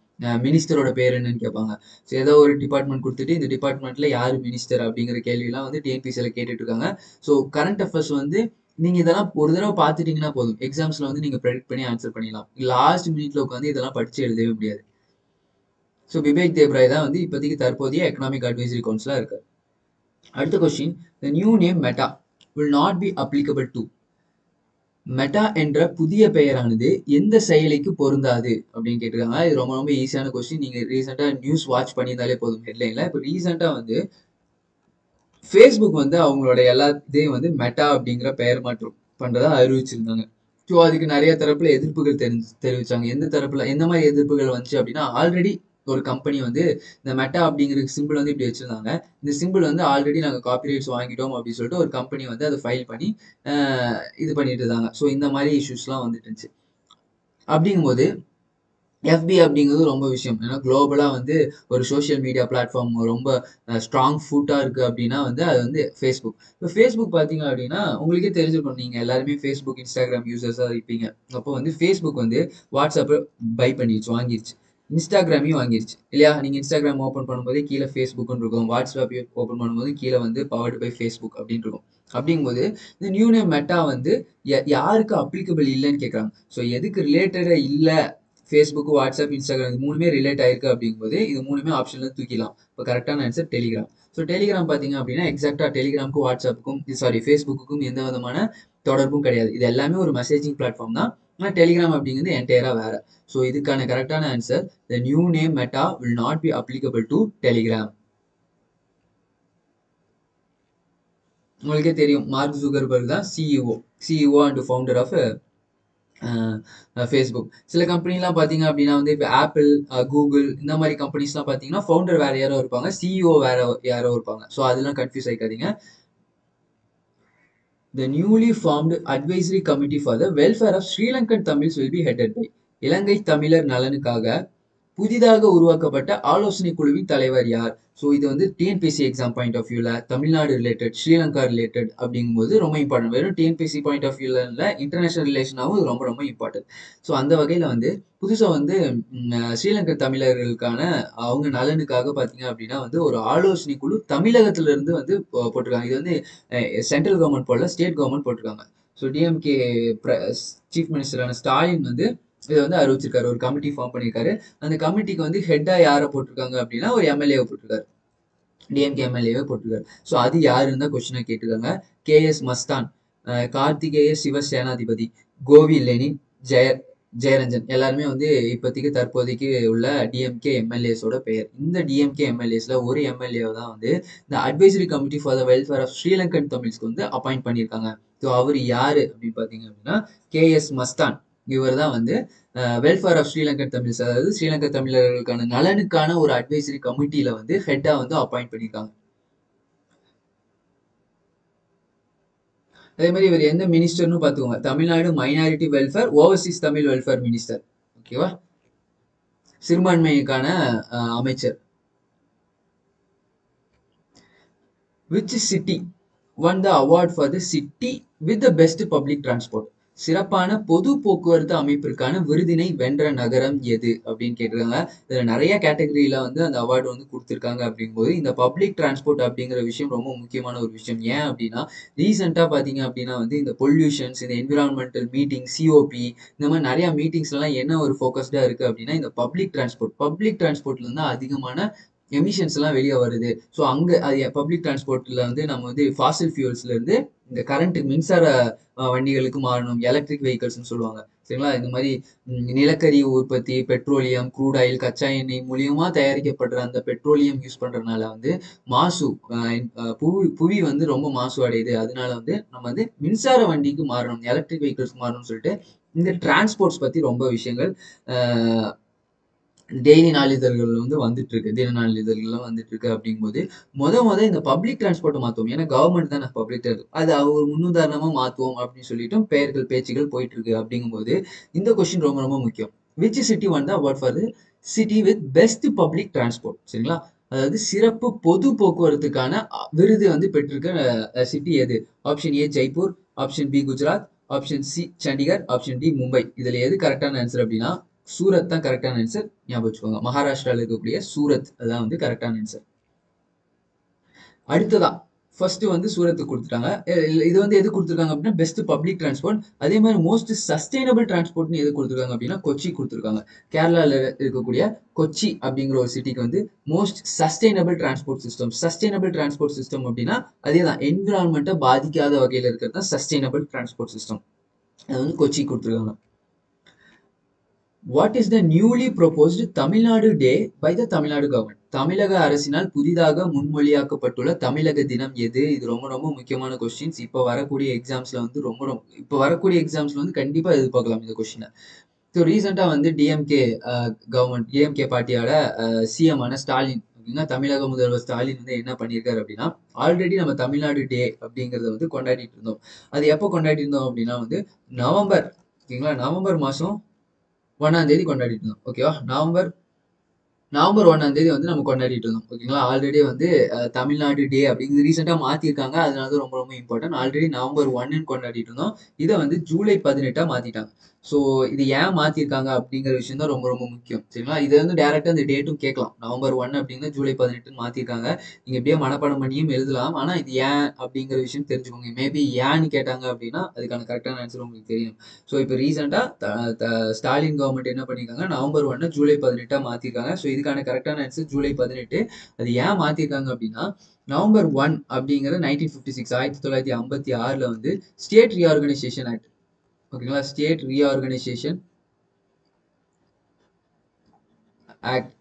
மினிஸ்டரோட பேர் என்னன்னு கேட்பாங்க. ஸோ ஏதோ ஒரு டிபார்ட்மெண்ட் கொடுத்துட்டு இந்த டிபார்ட்மெண்ட்ல யார் மினிஸ்டர் அப்படிங்கிற கேள்வியெல்லாம் வந்து டிஎன்பிசியில் கேட்டுட்டு இருக்காங்க. ஸோ கரண்ட் அஃபேர்ஸ் வந்து நீங்க இதெல்லாம் ஒரு தடவை பார்த்துட்டீங்கன்னா போதும், எக்ஸாம்ஸ்ல வந்து நீங்க ப்ரெடிக்ட் பண்ணி ஆன்சர் பண்ணிடலாம். லாஸ்ட் மினிட்ல உட்காந்து இதெல்லாம் படிச்சு எழுதவே முடியாது. ஸோ பிபேக் தேப்ராய் தான் வந்து இப்போதைக்கு தற்போதைய எக்கனாமிக் அட்வைசரி கவுன்சிலா இருக்காரு. அடுத்த question, the new name meta will not be applicable to. Meta என்ற புதிய பெயரானது எந்த செயலிக்கு பொருந்தாது அப்படின்னு கேட்டிருக்காங்க. இது ரொம்ப ரொம்ப ஈஸியான கொஸ்டின். நீங்க ரீசெண்டா நியூஸ் வாட்ச் பண்ணியிருந்தாலே போதும் ஹெட்லைன்ல. இப்போ ரீசெண்டா வந்து ஃபேஸ்புக் வந்து அவங்களோட எல்லா இதையும் வந்து மெட்டா அப்படிங்கிற பெயர் மாற்றம் பண்றதா அறிவிச்சிருந்தாங்க. ஸோ அதுக்கு நிறைய தரப்புல எதிர்ப்புகள் தெரிவிச்சாங்க. எந்த தரப்புல எந்த மாதிரி எதிர்ப்புகள் வந்துச்சு அப்படின்னா, ஆல்ரெடி ஒரு கம்பெனி வந்து இந்த மெட்டா அப்படிங்கிற சிம்பிள் வந்து இப்படி வச்சிருந்தாங்க. இந்த சிம்பிள் வந்து ஆல்ரெடி நாங்கள் காப்பிரைட்ஸ் வாங்கிட்டோம் அப்படின்னு சொல்லிட்டு ஒரு கம்பெனி வந்து அதை ஃபைல் பண்ணி இது பண்ணிட்டு இருந்தாங்க. ஸோ இந்த மாதிரி இஷ்யூஸ்லாம் வந்துட்டு இருந்துச்சு. அப்படிங்கும்போது எஃபி அப்படிங்கிறது ரொம்ப விஷயம். ஏன்னா குளோபலா வந்து ஒரு சோஷியல் மீடியா பிளாட்ஃபார்ம் ரொம்ப ஸ்ட்ராங் ஃபுட்டா இருக்கு அப்படின்னா வந்து அது வந்து ஃபேஸ்புக். இப்போ ஃபேஸ்புக் பார்த்தீங்க அப்படின்னா உங்களுக்கே தெரிஞ்சிருக்கும். நீங்க எல்லாருமே ஃபேஸ்புக், இன்ஸ்டாகிராம் யூசர்ஸா இருப்பீங்க. அப்போ வந்து ஃபேஸ்புக் வந்து வாட்ஸ்அப்பை பை பண்ணிடுச்சு, வாங்கிருச்சு. இன்ஸ்டாகிராமையும் வாங்கிருச்சு இல்லையா? நீங்க இன்ஸ்டாகிராம் ஓப்பன் பண்ணும்போதே கீழே ஃபேஸ்புக்னு இருக்கும். வாட்ஸ்அப் ஓப்பன் பண்ணும்போது கீழே வந்து பவர்டு பை ஃபேஸ்புக் அப்படின்னு இருக்கும். அப்படிங்கும்போது இந்த நியூ நேம் மெட்டா வந்து யாருக்கு அப்ளிகபிள் இல்லைன்னு கேட்குறாங்க. ஸோ எதுக்கு ரிலேட்டடா இல்லை ஃபேஸ்புக், வாட்ஸ்அப், இன்ஸ்டாகிராம் இது மூணுமே ரிலேட் ஆயிருக்கு அப்படிங்கும்போது இது மூணுமே ஆப்ஷன்ல தூக்கிடலாம். இப்போ கரெக்டான ஆன்சர் டெலிகிராம். ஸோ டெலிகிராம் பார்த்தீங்க அப்படின்னா எக்ஸாக்டா டெலிகிராமுக்கும் வாட்ஸ்அப்புக்கும் சாரி ஃபேஸ்புக்குக்கும் எந்த விதமான தொடர்பும் கிடையாது. இது எல்லாமே ஒரு மெசேஜிங் பிளாட்ஃபார்ம் தான். ஆனால் டெலிகிராம் அப்படிங்கிறது என்டையரா வேற. ஸோ இதுக்கான கரெக்டான answer the new name Meta will not be applicable to Telegram. உங்களுக்கே தெரியும் மார்க் ஜூகர்பர்க் தான் CEO and founder of Facebook. சில கம்பெனிலாம் பார்த்தீங்க அப்படின்னா வந்து இப்போ ஆப்பிள், கூகுள் இந்த மாதிரி கம்பெனிஸ்லாம் பார்த்தீங்கன்னா ஃபவுண்டர் வேற யாரோ இருப்பாங்க, சிஇஓ வேற யாரோ இருப்பாங்க. ஸோ அதெல்லாம் confuse ஆகிக்காதீங்க. The newly formed advisory committee for the welfare of Sri Lankan Tamils will be headed by இலங்கை தமிழர் நலனுக்காக புதிதாக உருவாக்கப்பட்ட ஆலோசனை குழுவின் தலைவர் யார்? ஸோ இது வந்து டிஎன்பிஎஸ்சி எக்ஸாம் பாயிண்ட் ஆஃப் வியூல தமிழ்நாடு ரிலேட்டட், ஸ்ரீலங்கா ரிலேட்டட் அப்படிங்கும்போது ரொம்ப இம்பார்ட்டன்ட். வெறும் டிஎன்பிஎஸ்சி பாயிண்ட் ஆஃப் வியூல இல்லை, இன்டர்நேஷனல் ரிலேஷனாகவும் இது ரொம்ப ரொம்ப இம்பார்ட்டன்ட். ஸோ அந்த வகையில் வந்து புதுசாக வந்து ஸ்ரீலங்கா தமிழர்களுக்கான அவங்க நலனுக்காக பார்த்தீங்க அப்படின்னா வந்து ஒரு ஆலோசனை குழு தமிழகத்துல இருந்து வந்து போட்டிருக்காங்க. இது வந்து சென்ட்ரல் கவர்மெண்ட் போல ஸ்டேட் கவர்மெண்ட் போட்டிருக்காங்க. ஸோ டிஎம்கே சீஃப் மினிஸ்டரான ஸ்டாலின் வந்து இதை வந்து அறிவிச்சிருக்காரு. ஒரு கமிட்டி ஃபார்ம் பண்ணியிருக்காரு. அந்த கமிட்டிக்கு வந்து ஹெட்டா யாரை போட்டிருக்காங்க அப்படின்னா ஒரு எம்எல்ஏவை போட்டிருக்காரு. டிஎம்கே எம்எல்ஏவை போட்டிருக்காரு. ஸோ அது யாருன்னு தான் கொஸ்டினை கேட்டிருக்காங்க. கேஎஸ் மஸ்தான், கார்த்திகேய சிவசேனாதிபதி, கோவி லெனின், ஜெயரஞ்சன் எல்லாருமே வந்து இப்போதைக்கு தற்போதைக்கு உள்ள டிஎம்கே எம்எல்ஏஸோட பெயர். இந்த டிஎம்கே எம்எல்ஏஸ்ல ஒரு எம்எல்ஏ தான் வந்து இந்த advisory committee for the welfare of Sri Lankan தமிழ்ஸ்க்கு வந்து அப்பாயிண்ட் பண்ணியிருக்காங்க. ஸோ அவர் யாரு அப்படின்னு பார்த்தீங்க அப்படின்னா கேஎஸ் மஸ்தான். இவர் தான் வந்து வெல்ஃபேர் ஆஃப் ஸ்ரீலங்கன் தமிழ்ஸ், அதாவது ஸ்ரீலங்கா தமிழர்களுக்கான நலனுக்கான ஒரு அட்வைசரி கமிட்டியில வந்து ஹெட்டா வந்து அப்பாயிண்ட் பண்ணியிருக்காங்க. அதே மாதிரி இவர் எந்த மினிஸ்டர்னு பார்த்துக்கோங்க. Tamil Nadu minority welfare, Overseas Tamil welfare minister. ஓகேவா? சிறுபான்மைக்கான அமைச்சர். Which city won the award for the city with the best public transport? சிறப்பான பொது போக்குவரத்து அமைப்பிற்கான விருதினை வென்ற நகரம் எது அப்படின்னு கேட்டிருக்காங்க. இதுல நிறைய கேட்டகரியில வந்து அந்த அவார்டு வந்து கொடுத்துருக்காங்க. அப்படிங்கும்போது இந்த பப்ளிக் டிரான்ஸ்போர்ட் அப்படிங்கிற விஷயம் ரொம்ப முக்கியமான ஒரு விஷயம். ஏன் அப்படின்னா ரீசெண்டா பாத்தீங்க அப்படின்னா வந்து இந்த பொல்யூஷன்ஸ், இந்த என்விரான்மெண்டல் மீட்டிங், சிஓபி இந்த மாதிரி நிறைய மீட்டிங்ஸ் எல்லாம் என்ன ஒரு ஃபோக்கஸ்டா இருக்கு அப்படின்னா இந்த பப்ளிக் டிரான்ஸ்போர்ட்ல இருந்து அதிகமான எமிஷன்ஸ் எல்லாம் வெளியே வருது. ஸோ அங்கே அது பப்ளிக் டிரான்ஸ்போர்ட்ல வந்து நம்ம வந்து ஃபாசில் ஃபியூல்ஸ்ல இருந்து இந்த கரண்ட் மின்சார வண்டிகளுக்கு மாறணும், எலக்ட்ரிக் வெஹிக்கல்ஸ்னு சொல்லுவாங்க. சரிங்களா? இந்த மாதிரி நிலக்கரி உற்பத்தி, பெட்ரோலியம், க்ரூட் ஆயில், கச்சா எண்ணெய் மூலியமா தயாரிக்கப்படுற அந்த பெட்ரோலியம் யூஸ் பண்றதுனால வந்து மாசு புவி வந்து ரொம்ப மாசு அடையுது. அதனால வந்து நம்ம வந்து மின்சார வண்டிக்கு மாறணும், எலக்ட்ரிக் வெஹிக்கல்ஸ்க்கு மாறணும்னு சொல்லிட்டு இந்த டிரான்ஸ்போர்ட்ஸ் பத்தி ரொம்ப விஷயங்கள் டெய்லி நாளிதழ்கள் வந்து வந்துட்டு இருக்கு, தின நாளிதழ்கள்லாம் வந்துட்டு இருக்கு. அப்படிங்கும்போது இந்த பப்ளிக் டிரான்ஸ்போர்ட்டை மாத்துவோம். ஏன்னா கவர்மெண்ட் தான் பப்ளிக் டிரான்ஸ்போர்ட், அது ஒரு முன்னுதாரணமா மாத்துவோம் அப்படின்னு சொல்லிட்டு பெயர்கள் பேச்சுகள் போயிட்டு இருக்கு. அப்படிங்கும்போது இந்த கொஸ்டின் ரொம்ப ரொம்ப முக்கியம். விச் சிட்டி வந்தா award for city with best public transport? சரிங்களா? அதாவது சிறப்பு பொது போக்குவரத்துக்கான விருது வந்து பெற்றிருக்க சிட்டி எது? Option A Jaipur, option B Gujarat, option C Chandigarh, option D Mumbai. இதுல எது கரெக்டான ஆன்சர் அப்படின்னா சூரத் தான் கரெக்டான ஆன்சர். ஞாபகம் வச்சுக்கோங்க. மகாராஷ்டிரால இருக்கக்கூடிய சூரத் அதான் வந்து கரெக்டான ஆன்சர். அடுத்ததா ஃபர்ஸ்ட் வந்து சூரத்துக்கு கொடுத்துட்டாங்க. இது வந்து எது கொடுத்துருக்காங்க அப்படின்னா பெஸ்ட் பப்ளிக் டிரான்ஸ்போர்ட். அதே மாதிரி மோஸ்ட் சஸ்டைனபிள் டிரான்ஸ்போர்ட்னு எது கொடுத்துருக்காங்க அப்படின்னா கொச்சி கொடுத்துருக்காங்க. கேரளால இருக்கக்கூடிய கொச்சி அப்படிங்கிற ஒரு சிட்டிக்கு வந்து most sustainable transport system. Sustainable transport system அப்படின்னா அதே தான், என்விரான்மெண்ட்டை பாதிக்காத வகையில் இருக்கிறது தான் சஸ்டைனபிள் டிரான்ஸ்போர்ட் சிஸ்டம். அது வந்து கொச்சி கொடுத்துருக்காங்க. What is the newly proposed Tamil Nadu day by the Tamil Nadu government? தமிழக அரசினால் புதிதாக முன்மொழியாக்கப்பட்டுள்ள தமிழக தினம் எது? இது ரொம்ப ரொம்ப முக்கியமான கொஸ்டின்ஸ். இப்போ வரக்கூடிய எக்ஸாம்ஸ்ல வந்து இப்போ வரக்கூடிய எக்ஸாம்ஸ்ல வந்து கண்டிப்பா எதிர்பார்க்கலாம் இந்த கொஸ்டினை. ஸோ ரீசெண்டாக வந்து டிஎம்கே கவர்மெண்ட், டிஎம்கே பார்ட்டியோட சிஎம் ஆன ஸ்டாலின் அப்படின்னா, தமிழக முதல்வர் ஸ்டாலின் வந்து என்ன பண்ணியிருக்காரு அப்படின்னா, ஆல்ரெடி நம்ம தமிழ்நாடு டே அப்படிங்கிறத வந்து கொண்டாடிட்டு இருந்தோம். அது எப்போ கொண்டாடி இருந்தோம் அப்படின்னா வந்து நவம்பர், ஓகேங்களா, நவம்பர் மாதம் 1ஆம் தேதி கொண்டாடிட்டு இருந்தோம். ஓகேவா, நவம்பர் 1ஆம் தேதி வந்து நம்ம கொண்டாடிட்டு இருந்தோம். ஓகேங்களா, ஆல்ரெடி வந்து தமிழ்நாடு டே அப்படிங்கிறது ரீசெண்டாக மாற்றிருக்காங்க. அதனால தான் ரொம்ப ரொம்ப இம்பார்ட்டன்ட். ஆல்ரெடி நவம்பர் 1ன்னு கொண்டாடிட்டு இருந்தோம். இதை வந்து ஜூலை 18 மாற்றிட்டாங்க. ஸோ இது ஏன் மாற்றிருக்காங்க அப்படிங்கிற விஷயம் தான் ரொம்ப ரொம்ப முக்கியம். சரிங்களா, இதை வந்து டேரெக்டாக இந்த டேட்டும் கேட்கலாம். நவம்பர் 1 அப்படிங்கிறது ஜூலை 18ன்னு மாற்றிருக்காங்க. நீங்கள் இப்படியே மனப்பாடம் பண்ணியும் எழுதலாம். ஆனால் இது ஏன் அப்படிங்கிற விஷயம் தெரிஞ்சுக்கோங்க. மேபி ஏன்னு கேட்டாங்க அப்படின்னா அதுக்கான கரெக்டான ஆன்சர் உங்களுக்கு தெரியும். ஸோ இப்போ ரீசெண்டாக ஸ்டாலின் கவர்மெண்ட் என்ன பண்ணியிருக்காங்க, நவம்பர் 1 ஜூலை 18 மாற்றிருக்காங்க. ஸோ இதுக்கான கரெக்டான ஆன்சர் ஜூலை 18. அது ஏன் மாற்றிருக்காங்க அப்படின்னா, நவம்பர் 1 அப்படிங்கிற 1956, 1956 வந்து ஸ்டேட் ரீஆர்கனைசேஷன் ஆக்ட், ஓகேங்களா, ஸ்டேட் ரீஆர்கனைசேஷன் ஆக்ட்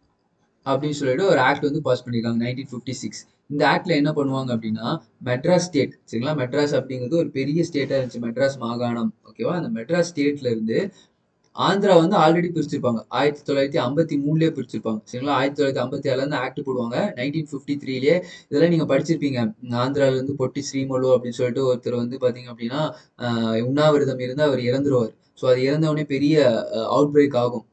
அப்படின்னு சொல்லிட்டு ஒரு ஆக்ட் வந்து பாஸ் பண்ணியிருக்காங்க 1956. இந்த ஆக்ட்ல என்ன பண்ணுவாங்க அப்படின்னா, மெட்ராஸ் ஸ்டேட், சரிங்களா, மெட்ராஸ் அப்படிங்கிறது ஒரு பெரிய ஸ்டேட்டா இருந்துச்சு, மெட்ராஸ் மாகாணம். ஓகேவா, அந்த மெட்ராஸ் ஸ்டேட்ல இருந்து ஆந்திரா வந்து ஆல்ரெடி பிரிச்சிருப்பாங்க. 1953லயே பிரிச்சிருப்பாங்க. சரிங்களா, 1957 இருந்து ஆக்ட் போடுவாங்க. 1953லயே இதெல்லாம் நீங்க படிச்சிருப்பீங்க. ஆந்திரால இருந்து பொட்டி ஸ்ரீமலு அப்படின்னு சொல்லிட்டு ஒருத்தர் வந்து பாத்தீங்க அப்படின்னா உண்ணாவிரதம் இருந்து அவர் இறந்துருவார். ஸோ அது இறந்தவொடனே பெரிய அவுட் பிரேக் ஆகும்.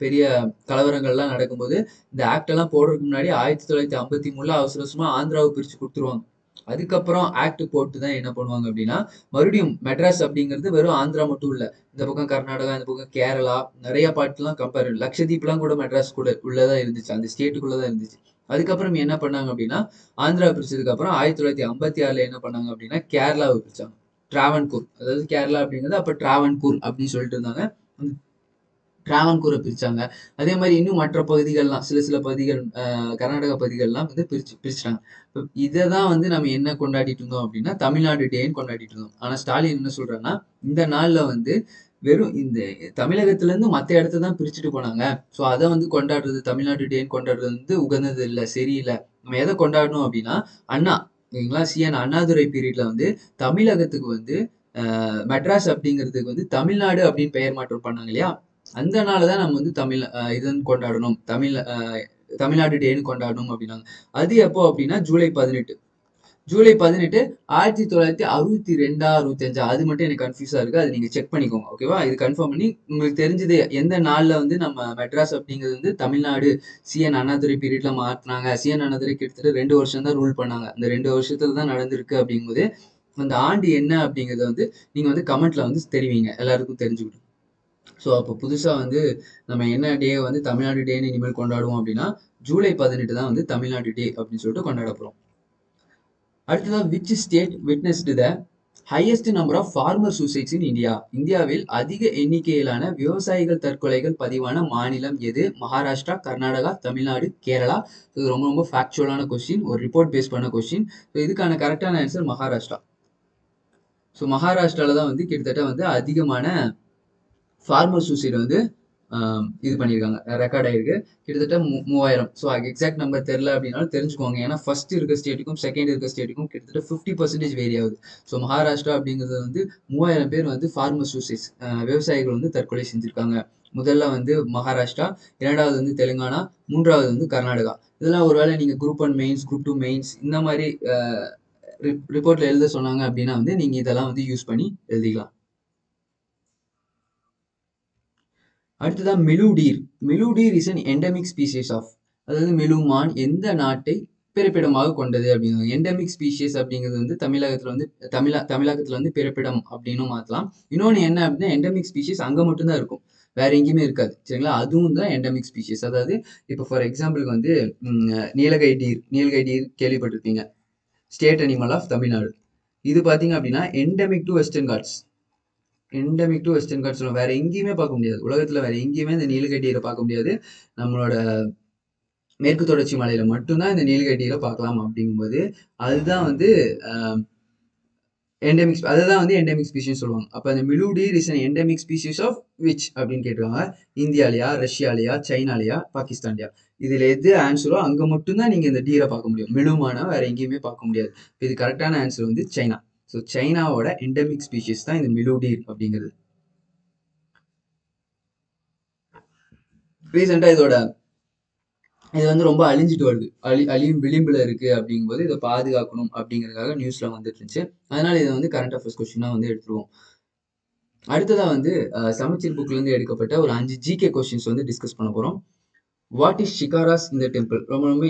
பெரிய கலவரங்கள்லாம் நடக்கும்போது இந்த ஆக்ட் எல்லாம் போடுறதுக்கு முன்னாடி 1953ல அவசர அவசரமா ஆந்திராவை பிரிச்சு கொடுத்துருவாங்க. அதுக்கப்புறம் ஆக்ட் போட்டு தான் என்ன பண்ணுவாங்க அப்படின்னா, மறுபடியும் மெட்ராஸ் அப்படிங்கிறது வெறும் ஆந்திரா மட்டும் இல்ல, இந்த பக்கம் கர்நாடகா, இந்த பக்கம் கேரளா, நிறைய பாட்டுலாம் கம்பேர், லட்சத்தீப்லாம் கூட மெட்ராஸ் கூட உள்ளதான் இருந்துச்சு, அந்த ஸ்டேட்டுக்குள்ளதான் இருந்துச்சு. அதுக்கப்புறம் என்ன பண்ணாங்க அப்படின்னா, ஆந்திரா பிரிச்சதுக்கு அப்புறம் 1956ல என்ன பண்ணாங்க அப்படின்னா கேரளாவை பிரிச்சாங்க. டிராவன்கூர், அதாவது கேரளா அப்படிங்கிறது அப்ப டிராவன்கூர் அப்படின்னு சொல்லிட்டு இருந்தாங்க. டிராவன்கூரை பிரிச்சாங்க. அதே மாதிரி இன்னும் மற்ற பகுதிகள்லாம், சில சில பகுதிகள், கர்நாடகா பகுதிகள்லாம் வந்து பிரிச்சுட்டாங்க. இதை தான் வந்து நம்ம என்ன கொண்டாடிட்டு இருந்தோம் அப்படின்னா தமிழ்நாடு டேன்னு கொண்டாடிட்டு இருந்தோம். ஆனா ஸ்டாலின் என்ன சொல்றாருன்னா, இந்த நாள்ல வந்து வெறும் இந்த தமிழகத்துல இருந்து மற்ற இடத்த தான் பிரிச்சுட்டு போனாங்க. ஸோ அதை வந்து கொண்டாடுறது, தமிழ்நாடு டேன்னு கொண்டாடுறது வந்து உகந்தது இல்லை, சரியில்லை. நம்ம எதை கொண்டாடணும் அப்படின்னா, அண்ணா, ஓகேங்களா, சிஎன் அண்ணாதுரை பீரியட்ல வந்து தமிழகத்துக்கு வந்து மெட்ராஸ் அப்படிங்கிறதுக்கு வந்து தமிழ்நாடு அப்படின்னு பெயர் மாற்றம் பண்ணாங்க இல்லையா, அந்த நாள்தான் நம்ம வந்து இதுன்னு கொண்டாடணும், தமிழ்நாடு டேன்னு கொண்டாடணும் அப்படின்னாங்க. அது எப்போ அப்படின்னா ஜூலை 18. ஜூலை 18 1962 65, அது மட்டும் எனக்கு கன்ஃபியூஸா இருக்கு. அது நீங்க செக் பண்ணிக்கோங்க. ஓகேவா, இது கன்ஃபார்ம் பண்ணி உங்களுக்கு தெரிஞ்சது எந்த நாள்ல வந்து நம்ம மெட்ராஸ் அப்படிங்கிறது வந்து தமிழ்நாடு சிஎன் அண்ணாதுரை பீரியட்ல மாத்தினாங்க. சிஎன் அண்ணாதுரை கிட்டத்தட்ட 2 வருஷம் தான் ரூல் பண்ணாங்க. அந்த 2 வருஷத்துல தான் நடந்திருக்கு அப்படிங்கும்போது அந்த ஆண்டு என்ன அப்படிங்கறத வந்து நீங்க வந்து கமெண்ட்ல வந்து தெரிவிங்க, எல்லாருக்கும் தெரிஞ்சுக்கிட்டு. ஸோ அப்போ புதுசா வந்து நம்ம என்ன டே வந்து தமிழ்நாடு டேன்னு இனிமேல் கொண்டாடுவோம் அப்படின்னா, ஜூலை 18 தான் வந்து தமிழ்நாடு டே அப்படின்னு சொல்லிட்டு கொண்டாட போறோம். அடுத்ததா, which state witnessed the highest number of farmer suicides in India? இந்தியாவில் அதிக எண்ணிக்கையிலான விவசாயிகள் தற்கொலைகள் பதிவான மாநிலம் எது? மகாராஷ்டிரா, கர்நாடகா, தமிழ்நாடு, கேரளா. இது ரொம்ப ரொம்ப ஃபேக்சுவலான கொஸ்டின், ஒரு ரிப்போர்ட் பேஸ் பண்ண கொஸ்டின். ஸோ இதுக்கான கரெக்டான ஆன்சர் மகாராஷ்டிரா. ஸோ மகாராஷ்டிரால தான் வந்து கிட்டத்தட்ட வந்து அதிகமான ஃபார்மர் சூசைட் வந்து இது பண்ணியிருக்காங்க, ரெக்கார்ட் ஆயிருக்கு. கிட்டத்தட்ட 3000. ஸோ எக்ஸாக்ட் நம்பர் தெரியல அப்படின்னாலும் தெரிஞ்சுக்கோங்க. ஏன்னா ஃபர்ஸ்ட் இருக்க ஸ்டேட்டுக்கும் செகண்ட் இருக்க ஸ்டேட்டுக்கும் கிட்டத்தட்ட 50% வேரி ஆகுது. ஸோ மகாராஷ்டிரா அப்படிங்கிறது வந்து 3000 பேர் வந்து ஃபார்மர் சூசைட்ஸ், விவசாயிகள் வந்து தற்கொலை செஞ்சிருக்காங்க. முதல்ல வந்து மகாராஷ்டிரா, இரண்டாவது வந்து தெலுங்கானா, மூன்றாவது வந்து கர்நாடகா. இதெல்லாம் ஒருவேளை நீங்க குரூப் 1 மெயின்ஸ், குரூப் 2 மெயின்ஸ் இந்த மாதிரி ரிப்போர்ட்ல எழுத சொன்னாங்க அப்படின்னா வந்து நீங்க இதெல்லாம் வந்து யூஸ் பண்ணி எழுதிக்கலாம். அடுத்ததான் மெலூடீர். மெலூடீர் is an endemic species of, அதாவது மெலுமான் எந்த நாட்டை பிறப்பிடமாக கொண்டது அப்படிங்கிறது. எண்டமிக் ஸ்பீசிஸ் அப்படிங்கிறது வந்து தமிழகத்துல வந்து தமிழகத்துல வந்து பிறப்பிடம் அப்படின்னு மாத்தலாம். இன்னொன்று என்ன அப்படின்னா, எண்டமிக் ஸ்பீசிஸ் அங்க மட்டும்தான் இருக்கும், வேற எங்கேயுமே இருக்காது. சரிங்களா, அதுவும் தான் எண்டமிக் ஸ்பீசிஸ். அதாவது இப்போ ஃபார் எக்ஸாம்பிளுக்கு வந்து நீலகை டீர் கேள்விப்பட்டிருப்பீங்க, ஸ்டேட் அனிமல் ஆஃப் தமிழ்நாடு. இது பாத்தீங்க அப்படின்னா endemic to Western Ghats. Endemic to Western Ghats வேற எங்கேயுமே பார்க்க முடியாது. உலகத்துல வேற எங்கேயுமே இந்த நீலகை டீரை பார்க்க முடியாது. நம்மளோட மேற்கு தொடர்ச்சி மலையில மட்டும்தான் இந்த நீலகை டீரை பார்க்கலாம். அப்படிங்கும்போது அதுதான் வந்து எண்டமிக் அதுதான் வந்து எண்டமிக் ஸ்பீஷிஸ் சொல்லுவாங்க. அப்ப அந்த மிலூடீர் is an endemic species of which அப்படின்னு கேட்டிருக்காங்க. இந்தியாலயா, ரஷ்யாலயா, சைனாலயா, பாகிஸ்தான்லயா? இதுல எது ஆன்சரோ அங்க மட்டும்தான் நீங்க இந்த டீரை பார்க்க முடியும். மிலுமானா வேற எங்கேயுமே பார்க்க முடியாது. இது கரெக்டான ஆன்சர் வந்து சைனா. ஸோ சைனாவோட எண்டமிக் ஸ்பீஷிஸ் தான் இந்த மிலூடீர் அப்படிங்கிறது. ரீசெண்டா இது வந்து ரொம்ப அழிஞ்சிட்டு வருது, அழியும் விளிம்புல இருக்கு. அப்படிங்கும்போது இதை பாதுகாக்கணும் அப்படிங்கிறதுக்காக நியூஸ்ல வந்துட்டு இருந்துச்சு. அதனால இதை வந்து கரண்ட் அஃபேர்ஸ் கொஸ்டினா வந்து எடுத்துருவோம். அடுத்ததா வந்து சமச்சீர் புக்ல இருந்து எடுக்கப்பட்ட ஒரு 5 ஜிகே கொஸ்டின்ஸ் வந்து டிஸ்கஸ் பண்ண போறோம். வாட் இஸ் ஷிகாராஸ் இந்த டெம்பிள்? ரொம்ப ரொம்ப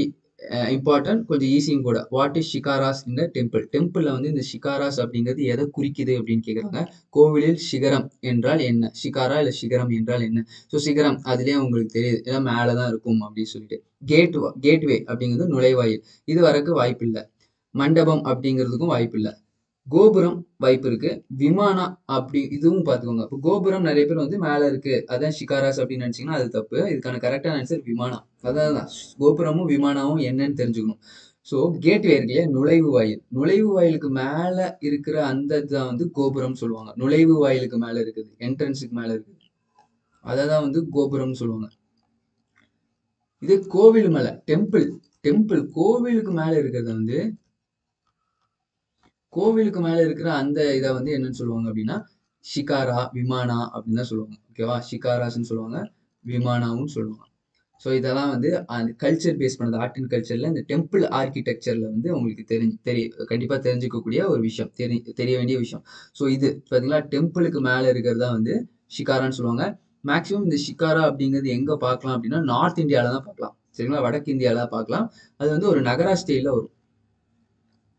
இம்பார்ட்டன்ட், கொஞ்சம் ஈஸியும் கூட. வாட் இஸ் ஷிகாராஸ் இந்த டெம்பிள்? டெம்பிள்ல வந்து இந்த ஷிகாராஸ் அப்படிங்கிறது எதை குறிக்குது அப்படின்னு கேக்குறாங்க. கோவிலில் சிகரம் என்றால் என்ன? ஷிகாரா இல்ல சிகரம் என்றால் என்ன? ஸோ சிகரம் அதுலயே உங்களுக்கு தெரியுது, எல்லாம் மேலதான் இருக்கும் அப்படின்னு சொல்லிட்டு. கேட்வே அப்படிங்கிறது நுழைவாயில், இது வரக்கு வாய்ப்பு இல்லை. மண்டபம் அப்படிங்கிறதுக்கும் வாய்ப்பு இல்லை. கோபுரம் வாய்ப்பு இருக்கு. விமானா அப்படி இதுவும் பார்த்துக்கோங்க. இப்போ கோபுரம் நிறைய பேர் வந்து மேல இருக்கு, அதான் ஷிகாராஸ் அப்படின்னு நினைச்சீங்கன்னா அது தப்பு. இதுக்கான கரெக்டான ஆன்சர் விமானா. அதான் கோபுரமும் விமானாவும் என்னன்னு தெரிஞ்சுக்கணும். ஸோ கேட்வே இருக்கு இல்லையா, நுழைவு வாயில். நுழைவு வாயிலுக்கு மேல இருக்கிற அந்த இதுதான் வந்து கோபுரம் சொல்லுவாங்க. நுழைவு வாயிலுக்கு மேல இருக்குது, என்ட்ரன்ஸுக்கு மேல இருக்குது, அதான் வந்து கோபுரம்னு சொல்லுவாங்க. இது கோவில் மேல, டெம்பிள் கோவிலுக்கு மேல இருக்கிறது வந்து, கோவிலுக்கு மேல இருக்கிற அந்த இதை வந்து என்னன்னு சொல்லுவாங்க அப்படின்னா ஷிகாரா, விமானா அப்படின்னு தான் சொல்லுவாங்க. ஓகேவா? ஷிகாராஸ்ன்னு சொல்லுவாங்க, விமானாவும் சொல்லுவாங்க. ஸோ இதெல்லாம் வந்து அந்த கல்ச்சர் பேஸ் பண்ணது, ஆர்ட் அண்ட் கல்ச்சர்ல இந்த டெம்பிள் ஆர்கிடெக்சர்ல வந்து உங்களுக்கு கண்டிப்பா தெரிஞ்சுக்கக்கூடிய ஒரு விஷயம், தெரிய வேண்டிய விஷயம். ஸோ இது பாத்தீங்களா, டெம்பிளுக்கு மேல இருக்கிறதா வந்து ஷிகாரான்னு சொல்லுவாங்க. மேக்சிமம் இந்த ஷிகாரா அப்படிங்கிறது எங்க பார்க்கலாம் அப்படின்னா நார்த் இந்தியாவில தான் பார்க்கலாம். சரிங்களா? வடக்கு இந்தியாவில பார்க்கலாம். அது வந்து ஒரு நகரா ஸ்டைல்ல வரும்.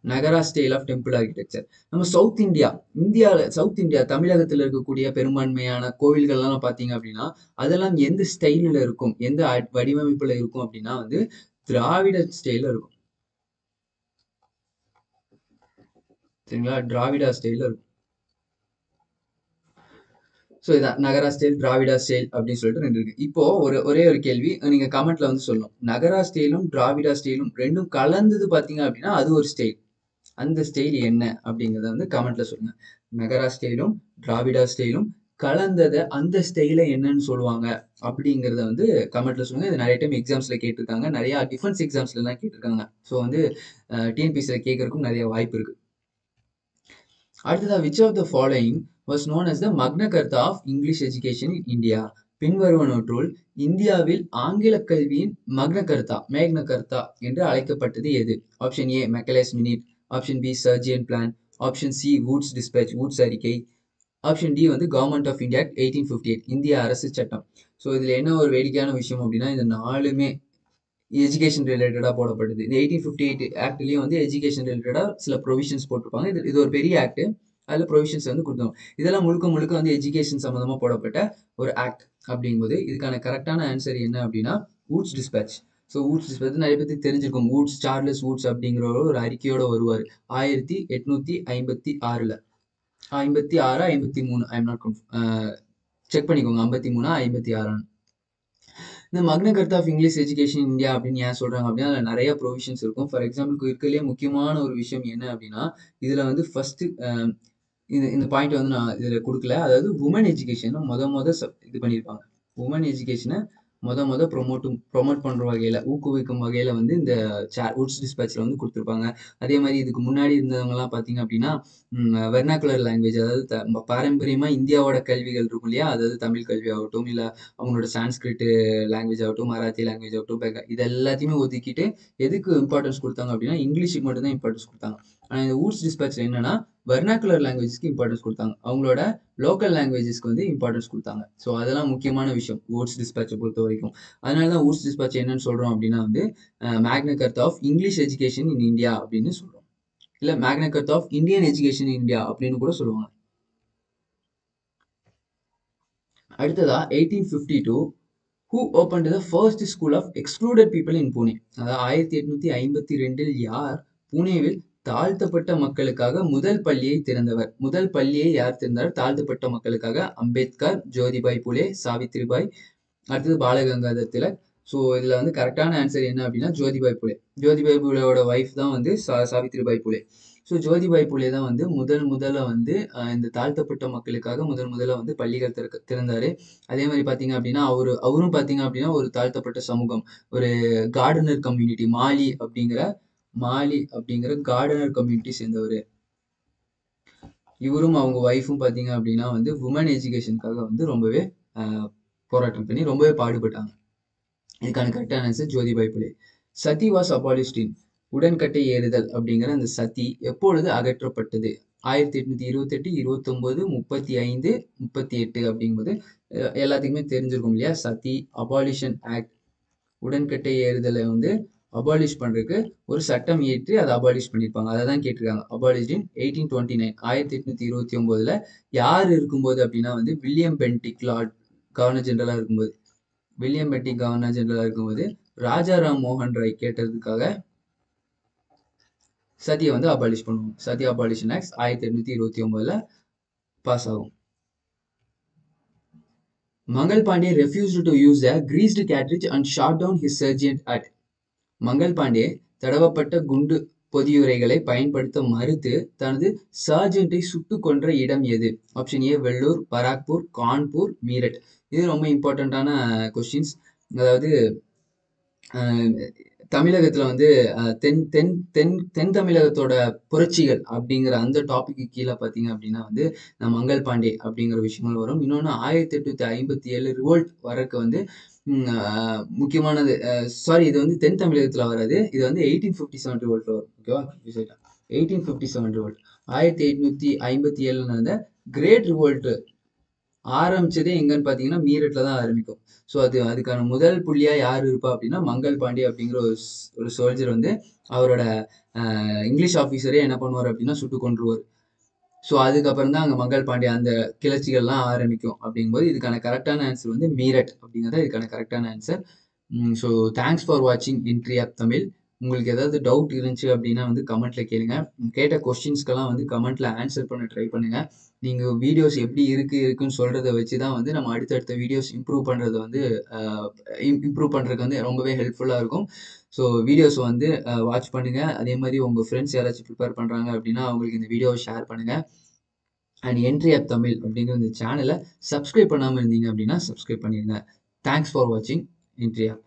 நகரா ஸ்டைல் ஆஃப் டெம்பிள் ஆர்கிடெக்சர். நம்ம சவுத் இந்தியா தமிழகத்துல இருக்கக்கூடிய பெரும்பான்மையான கோவில்கள்லாம் பாத்தீங்க அப்படின்னா அதெல்லாம் எந்த ஸ்டைலில் இருக்கும், எந்த வடிவமைப்புல இருக்கும் அப்படின்னா வந்து திராவிட ஸ்டைல இருக்கும். சரிங்களா? திராவிடா ஸ்டைல இருக்கும். ஸோ இதான் நகரா ஸ்டைல், திராவிடா ஸ்டைல் அப்படின்னு சொல்லிட்டு ரெண்டு இருக்கு. இப்போ ஒரே ஒரு கேள்வி நீங்க கமெண்ட்ல வந்து சொல்லணும். நகரா ஸ்டைலும் திராவிடா ஸ்டைலும் ரெண்டும் கலந்தது பாத்தீங்க அப்படின்னா அது ஒரு ஸ்டைல். அந்த ஸ்டைல் என்ன அப்படிங்கிறத வந்து கமெண்ட்ல சொல்லுங்க. நகரா ஸ்டைலும் திராவிடா ஸ்டைலும் கலந்தத அந்த ஸ்டைல என்னன்னு சொல்லுவாங்க அப்படிங்கிறத வந்து கமெண்ட்ல சொல்லுங்க. இது நிறைய டைம் எக்ஸாம்ஸ்ல கேட்டிருக்காங்க, நிறைய டிஃபென்ஸ் எக்ஸாம்ஸ்ல எல்லாம் கேட்டிருக்காங்க. ஸோ வந்து டிஎன்பிசியில் கேட்கறதுக்கும் நிறைய வாய்ப்பு இருக்கு. அடுத்ததா, which of the following was known as the Magna Carta of English education in India? பின்வருவனவற்றுள் இந்தியாவில் ஆங்கில கல்வியின் மக்ன கர்த்தா, மேக்ன கர்த்தா என்று அழைக்கப்பட்டது எது? Option A Macaulay's minute, option B Sargent plan, option C Wood's despatch, Wood's அறிக்கை, ஆப்ஷன் டி வந்து கவர்மெண்ட் ஆஃப் இந்தியா 1858, இந்திய அரசு சட்டம். ஸோ இதுல என்ன ஒரு வேடிக்கையான விஷயம் அப்படின்னா இந்த நாலுமே எஜுகேஷன் ரிலேட்டடா போடப்பட்டது. இந்த 1858 ஆக்ட்லயும் வந்து எஜுகேஷன் ரிலேட்டடா சில ப்ரொவிஷன்ஸ் போட்டிருப்பாங்க. இது ஒரு பெரிய ஆக்ட், அதுல ப்ரொவிஷன்ஸ் வந்து கொடுத்தோம். இதெல்லாம் முழுக்க முழுக்க வந்து எஜுகேஷன் சம்பந்தமா போடப்பட்ட ஒரு ஆக்ட். அப்படிங்கும்போது இதுக்கான கரெக்டான ஆன்சர் என்ன அப்படின்னா Woods dispatch. So Woods dispatch நிறைய பேருக்கு தெரிஞ்சிருக்கும். சார்லஸ் வூட்ஸ் அப்படிங்கிற ஒரு அறிக்கையோட வருவார் 1856. 56 53, ஐ எம் நாட் செக் பண்ணிக்கோங்க, 53 56. இந்த மக்ன Carta of English education India அப்படின்னு ஏன் சொல்றாங்க அப்படின்னா அதுல நிறைய ப்ரொவிஷன்ஸ் இருக்கும். ஃபார் எக்ஸாம்பிள் இருக்கிறதுலே முக்கியமான ஒரு விஷயம் என்ன அப்படின்னா இதுல வந்து ஃபர்ஸ்ட் இந்த பாயிண்ட் வந்து நான் இதுல கொடுக்கல. அதாவது உமன் எஜுகேஷன் இது பண்ணியிருப்பாங்க. உமன் எஜுகேஷனை ப்ரொமோட் பண்ற வகையில, ஊக்குவிக்கும் வகையில வந்து இந்த வூட்ஸ் டிஸ்பேச்ல வந்து கொடுத்துருப்பாங்க. அதே மாதிரி இதுக்கு முன்னாடி இருந்தவங்க எல்லாம் பாத்தீங்க அப்படின்னா வெர்னாகுலர் லாங்குவேஜ், அதாவது பாரம்பரியமா இந்தியாவோட கல்விகள் இருக்கும் இல்லையா, அதாவது தமிழ் கல்வி ஆகட்டும் இல்ல அவங்களோட சான்ஸ்கிரிட் லாங்குவேஜ் ஆகட்டும், மராத்தி லாங்குவேஜ் ஆகட்டும், இது எல்லாத்தையுமே ஒதுக்கிட்டு எதுக்கு இம்பார்ட்டன்ஸ் கொடுத்தாங்க அப்படின்னா இங்கிலீஷுக்கு மட்டும் தான் இம்பார்ட்டன்ஸ் கொடுத்தாங்க. ஆனா இந்த வூட்ஸ் டிஸ்பேச்ல என்னன்னா வெர்னாகுலர் லாங்குவேஜ்க்கு இம்பார்ட்டன்ஸ் கொடுத்தாங்க, அவங்களோட லோக்கல் லாங்குவேஜஸ்க்கு வந்து இம்பார்ட்டன்ஸ் கொடுத்தாங்க. ஸோ அதெல்லாம் முக்கியமான விஷயம் வூட்ஸ் டிஸ்பேச்சை பொறுத்த வரைக்கும். அதனாலதான் வூட்ஸ் டிஸ்பேச் என்னன்னு சொல்றோம் அப்படின்னா வந்து Magna Carta of English education in India அப்படின்னு சொல்றோம். இல்ல Magna Carta of Indian education in India அப்படின்னு கூட சொல்லுவாங்க. அடுத்ததா 1852 who opened the first school of excluded people in Pune? அதாவது 1852 யார் புனேவில் தாழ்த்தப்பட்ட மக்களுக்காக முதல் பள்ளியை திறந்தவர்? முதல் பள்ளியை யார் திறந்தார் தாழ்த்தப்பட்ட மக்களுக்காக? அம்பேத்கர், ஜோதிபாய் புலே, சாவித்ரிபாய், அடுத்தது பாலகங்காதர் திலக். ஸோ இதுல வந்து கரெக்டான ஆன்சர் என்ன அப்படின்னா ஜோதிபாய் புலே. ஜோதிபாய் புலேயோட ஒய்ஃப் தான் வந்து சாவித்ரிபாய் புலே. ஸோ ஜோதிபாய் புலே தான் வந்து முதல்ல வந்து இந்த தாழ்த்தப்பட்ட மக்களுக்காக முதல்ல வந்து பள்ளிகள் திறந்தாரு. அதே மாதிரி பார்த்தீங்க அப்படின்னா அவரும் பார்த்தீங்க அப்படின்னா ஒரு தாழ்த்தப்பட்ட சமூகம், ஒரு கார்டனர் கம்யூனிட்டி மாலி அப்படிங்கிற கார்டனர் கம்யூனிட்டி சேர்ந்தவர். இவரும் அவங்க ஒய்ஃபும் பார்த்தீங்க அப்படின்னா வந்து உமன் எஜுகேஷனுக்காக வந்து ரொம்பவே போராட்டம் பண்ணி ரொம்பவே பாடுபட்டாங்க. இதுக்கான கரெக்டான ஆன்சர் ஜோதிபாய் புலே. சதி வாஸ் அபாலிஷ்ட் இன் உடன்கட்டை ஏறுதல் அப்படிங்கிற அந்த சதி எப்பொழுது அகற்றப்பட்டது? 1828, 29, 35, 38 அப்படிங்கும்போது எல்லாத்துக்குமே தெரிஞ்சிருக்கும் இல்லையா? சதி அபாலிஷன் ஆக்ட், உடன்கட்டை ஏறுதலை வந்து அபாலிஷ் பண்றதுக்கு ஒரு சட்டம் இயற்றி அதை அபாலிஷ் பண்ணியிருப்பாங்க. அதை தான் கேட்டிருக்காங்க. அபாலிஷ்ட் இன் 1829, 1829ல யார் இருக்கும்போது அப்படின்னா வந்து வில்லியம் பென்டிக் லார்ட் கவர்னர் ஜெனரலா இருக்கும்போது, ராஜாராம் மோகன் ராய் கேட்டதுக்காக சதியை வந்து அபாலிஷ் பண்ணுவோம். சதி அபாலிஷன் ஆக்ட் 1829ல பாஸ் ஆகும். Mangal Pandey refused to use a greased cartridge and shot down his sergeant at. Mangal Pandey தடவப்பட்ட குண்டு பொதியுரைகளை பயன்படுத்த மறுத்து தனது சர்ஜென்ட்டை சுட்டு கொன்ற இடம் எது? Option A Vellore, Barrackpore, Kanpur, Meerut. இது ரொம்ப இம்பார்ட்டண்ட்டான கொஸ்டின்ஸ். அதாவது தமிழகத்துல வந்து தென் தென் தென் தென் தமிழகத்தோட புரட்சிகள் அப்படிங்கிற அந்த டாபிக்கு கீழே பார்த்தீங்க அப்படின்னா வந்து மங்கள் பாண்டே அப்படிங்கிற விஷயங்கள் வரும். இன்னொன்று 1857 ரிவோல்ட் வரக்கு வந்து முக்கியமானது. சாரி, இது வந்து தென் தமிழகத்துல வராது. இது வந்து 1857 ரிவோல்ட்ல வரும். ஓகேவா? 1857 ரிவோல்ட் 1857 நடந்த கிரேட் ரிவோல்ட் ஆரம்பிச்சதே எங்கன்னு பார்த்தீங்கன்னா மீரட்ல தான் ஆரம்பிக்கும். ஸோ அதுக்கான முதல் புள்ளியா யார் இருப்பா அப்படின்னா மங்கள் பாண்டே அப்படிங்கிற ஒரு சோல்ஜர் வந்து அவரோட இங்கிலீஷ் ஆஃபீஸரே என்ன பண்ணுவார் அப்படின்னா சுட்டு கொன்றுவார். ஸோ அதுக்கப்புறம் தான் அங்கே மங்கள் பாண்டே அந்த கிளர்ச்சிகள்லாம் ஆரம்பிக்கும். அப்படிங்கும்போது இதுக்கான கரெக்டான ஆன்சர் வந்து மீரட் அப்படிங்கிறது இதுக்கான கரெக்டான ஆன்சர். ஸோ தேங்க்ஸ் ஃபார் வாட்சிங் என்ட்ரி ஆப் தமிழ். உங்களுக்கு ஏதாவது டவுட் இருந்துச்சு அப்படின்னா வந்து கமெண்ட்ல கேளுங்க. கேட்ட கொஸ்டின்ஸ்க்கெல்லாம் வந்து கமெண்ட்ல ஆன்சர் பண்ண ட்ரை பண்ணுங்க. நீங்கள் வீடியோஸ் எப்படி இருக்குன்னு சொல்கிறத வச்சு தான் வந்து நம்ம அடுத்தடுத்த வீடியோஸ் இம்ப்ரூவ் பண்ணுறதுக்கு வந்து ரொம்பவே ஹெல்ப்ஃபுல்லாக இருக்கும். ஸோ வீடியோஸ் வந்து வாட்ச் பண்ணுங்கள். அதே மாதிரி உங்கள் ஃப்ரெண்ட்ஸ் யாராச்சும் ப்ரிப்பேர் பண்ணுறாங்க அப்படின்னா அவங்களுக்கு இந்த வீடியோவை ஷேர் பண்ணுங்கள். அண்ட் என்ட்ரி ஆப் தமிழ் அப்படிங்கிற இந்த சேனலை சப்ஸ்கிரைப் பண்ணாமல் இருந்தீங்க அப்படின்னா சப்ஸ்கிரைப் பண்ணிடுங்க. தேங்க்ஸ் ஃபார் வாட்சிங் என்ட்ரி ஆப்.